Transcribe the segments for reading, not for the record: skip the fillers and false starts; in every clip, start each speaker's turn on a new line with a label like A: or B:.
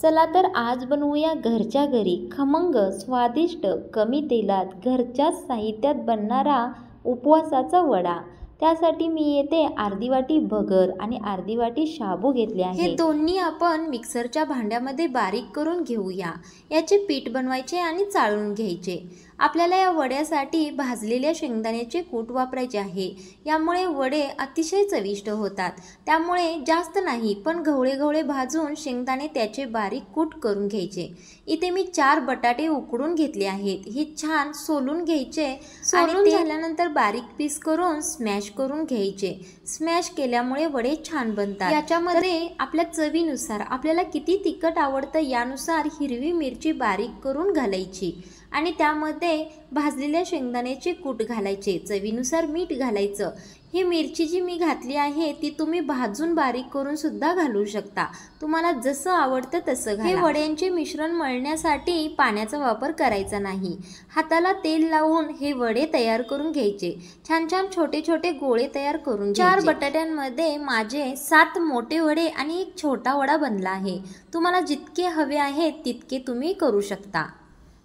A: चला तर आज बनवूया घरच्या घरी खमंग स्वादिष्ट कमी तेलात घरच्याच साहित्यात बनणारा उपवासाचा वडा। त्यासाठी मी येथे अर्धी वाटी भगर आणि अर्धी वाटी शाबू घेतले आहे। हे दोन्ही आपण मिक्सरच्या भांड्यामध्ये बारीक करून घेऊया। याचे पीठ बनवायचे आणि चाळून घ्यायचे। आपल्याला या वड्यासाठी भाजलेल्या शेंगदाण्याचे कूट वापरायचे आहे। यामुळे वडे अतिशय चविष्ट होतात। त्यामुळे जास्त नाही पण गवळे गवळे भाजून शेंगदाणे त्याचे बारीक कूट करून घ्यायचे। इथे मी 4 बटाटे उकडून घेतले आहेत। हे छान सोलून घ्यायचे आणि ते झाल्यानंतर बारीक पीस करून स्मॅश करून घ्यायचे। स्मॅश केल्यामुळे वडे छान बनतात। याच्यामध्ये आपल्या चवीनुसार आपल्याला किती तिखट आवडतं यानुसार हिरवी मिरची बारीक करून घालायची आणि त्यामध्ये भाजलेल्या शेंगदाण्याचे कूट घालायचे। चवीनुसार मीठ घालायचं। ही मिरची जी मी घातली आहे ती तुम्ही भाजून बारीक करून सुद्धा घालू शकता। तुम्हाला जसं आवडतं तसं घाला। हे वड्यांचे मिश्रण मळण्यासाठी पाण्याचा वापर करायचा नाही। हाताला तेल लावून हे वडे तयार करून घ्यायचे। छान छान छोटे छोटे गोळे तयार करून घ्यायचे। 4 बटाट्यांमध्ये माझे 7 मोठे वडे आणि एक छोटा वडा बनला आहे। तुम्हाला जितके हवे आहेत तितके तुम्ही करू शकता।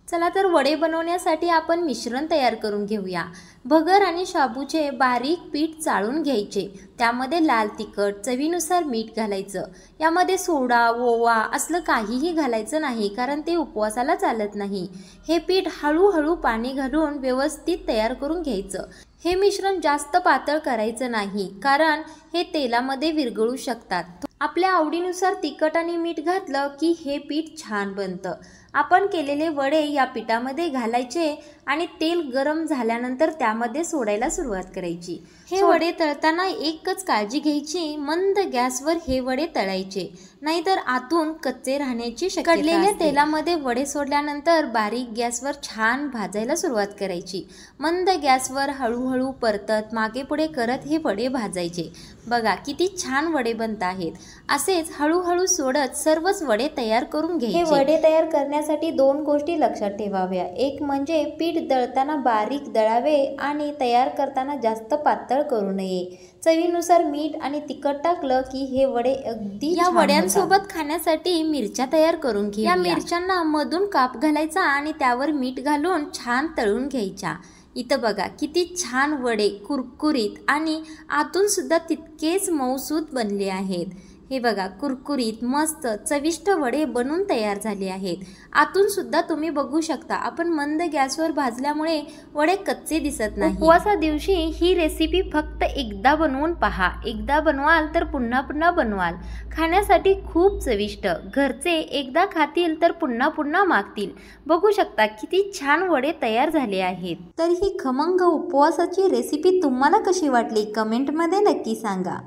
A: चला तर वडे बनवण्यासाठी आपण मिश्रण तयार करून घेऊया। भगर आणि शाबूचे बारीक पीठ चाळून घ्यायचे। त्यामध्ये लाल तिखट चवीनुसार मीठ घालायचं। यामध्ये सोडा ओवा असलं काहीही घालायचं नाही कारण ते उपवासाला चालत नाही। हे पीठ हळूहळू पाणी घालून व्यवस्थित तयार करून घ्यायचं। हे मिश्रण जास्त पातळ करायचं नाही कारण हे तेलामध्ये विरघळू शकतात। आपल्या आवडीनुसार तिखट आणि मीठ घातलं की हे पीठ छान बनतं। आपण केलेले वडे या पिठामध्ये घालायचे आणि तेल गरम झाल्यानंतर त्यामध्ये सोडायला सुरुवात करायची। हे वडे तळताना एकच काळजी घ्यायची, मंद गॅसवर हे वडे तळायचे नाहीतर आतून कच्चे राहण्याची शक्यता असते। कडलेल्या तेलामध्ये वडे सोडल्यानंतर बारीक गॅसवर छान भाजायला सुरुवात करायची। मंद गॅसवर हळूहळू परतत मागे पुढे करत हे वडे भाजायचे। बघा किती छान वडे बनत आहेत। असेच हळूहळू सोडत सर्वच वडे तयार करून घ्यायचे। हे वडे तयार करण्यासाठी 2 गोष्टी लक्षात ठेवाव्या। एक म्हणजे पीठ दळताना बारीक दळावे आणि तयार करताना जास्त पातळ करू नये। चवीनुसार मीठ आणि तिखट टाकलं की हे वडे अगदी या वड्यांसोबत खाण्यासाठी मिरच्या तयार करून घ्या। या मिरच्यांना मधून काप घालायचा आणि त्यावर मीठ घालून छान तळून घ्यायच्या। इथं बघा किती छान वडे कुरकुरीत आणि आतून सुद्धा तितकेच मऊसूत बनले आहेत। हे बघा कुरकुरीत मस्त चविष्ट वडे बनून तयार झाले आहेत। आतून सुद्धा तुम्ही बघू शकता आपण मंद गॅसवर भाजल्यामुळे वडे कच्चे दिसत नाही। उपवासा दिवशी ही रेसिपी फक्त एकदा बनवून पहा। एकदा बनवाल तर पुन्हा पुन्हा बनवाल। खाण्यासाठी खूप चविष्ट। घरचे एकदा खातील तर पुन्हा पुन्हा मागतील। बघू शकता किती छान वडे तयार झाले आहेत। तर ही खमंग उपवासाची रेसिपी तुम्हाला कशी वाटली कमेंटमध्ये नक्की सांगा।